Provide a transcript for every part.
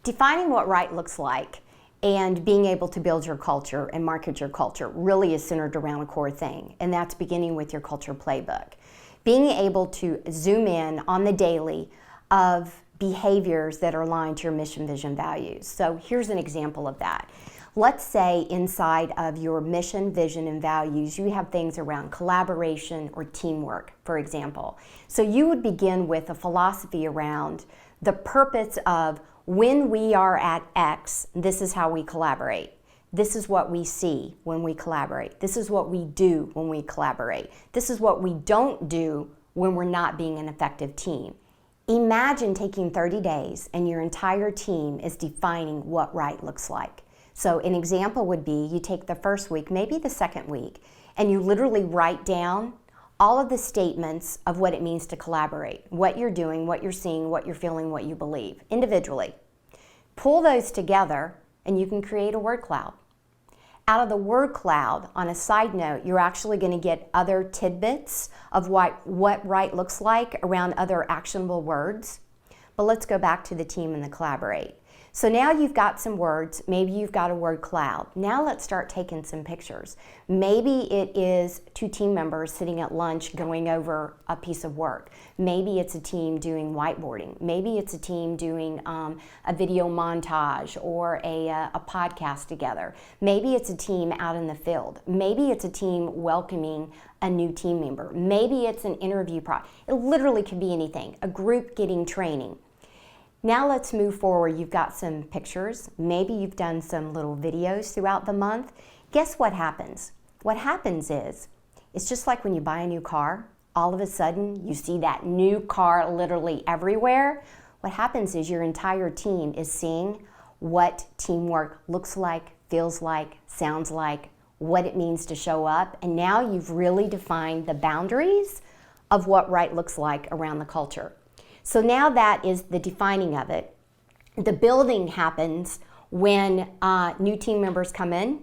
Defining what right looks like and being able to build your culture and market your culture really is centered around a core thing, and that's beginning with your culture playbook. Being able to zoom in on the daily of behaviors that are aligned to your mission, vision, values. So here's an example of that. Let's say inside of your mission, vision, and values, you have things around collaboration or teamwork, for example. So you would begin with a philosophy around the purpose of when we are at X, this is how we collaborate. This is what we see when we collaborate. This is what we do when we collaborate. This is what we don't do when we're not being an effective team. Imagine taking 30 days and your entire team is defining what right looks like. So an example would be you take the first week, maybe the second week, and you literally write down all of the statements of what it means to collaborate, what you're doing, what you're seeing, what you're feeling, what you believe, individually. Pull those together and you can create a word cloud. Out of the word cloud, on a side note, you're actually going to get other tidbits of what right looks like around other actionable words. But let's go back to the team and the collaborate. So now you've got some words, maybe you've got a word cloud. Now let's start taking some pictures. Maybe it is two team members sitting at lunch going over a piece of work. Maybe it's a team doing whiteboarding. Maybe it's a team doing a video montage or a podcast together. Maybe it's a team out in the field. Maybe it's a team welcoming a new team member. Maybe it's an interview process. It literally could be anything, a group getting training. Now let's move forward. You've got some pictures. Maybe you've done some little videos throughout the month. Guess what happens? What happens is, it's just like when you buy a new car. All of a sudden, you see that new car literally everywhere. What happens is your entire team is seeing what teamwork looks like, feels like, sounds like, what it means to show up. And now you've really defined the boundaries of what right looks like around the culture. So now that is the defining of it. The building happens when new team members come in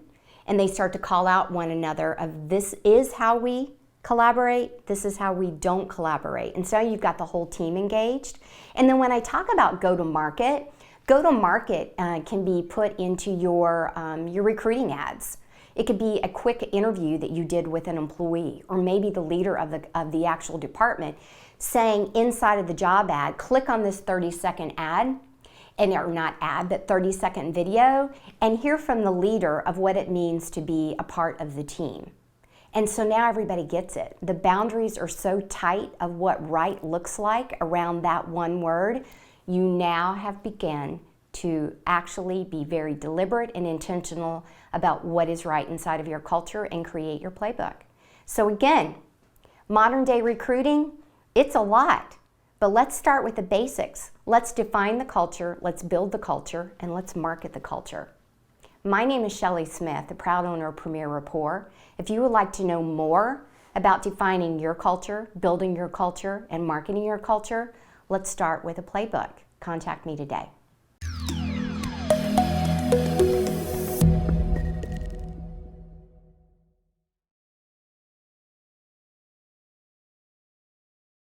and they start to call out one another of this is how we collaborate, this is how we don't collaborate. And so you've got the whole team engaged. And then when I talk about go-to-market can be put into your recruiting ads. It could be a quick interview that you did with an employee, or maybe the leader of the actual department saying inside of the job ad, click on this 30-second ad, or not ad, but 30-second video, and hear from the leader of what it means to be a part of the team. And so now everybody gets it. The boundaries are so tight of what right looks like around that one word. You now have begun to actually be very deliberate and intentional about what is right inside of your culture and create your playbook. So again, modern day recruiting, it's a lot, but let's start with the basics. Let's define the culture, let's build the culture, and let's market the culture. My name is Shelley Smith, the proud owner of Premier Rapport. If you would like to know more about defining your culture, building your culture, and marketing your culture, let's start with a playbook. Contact me today.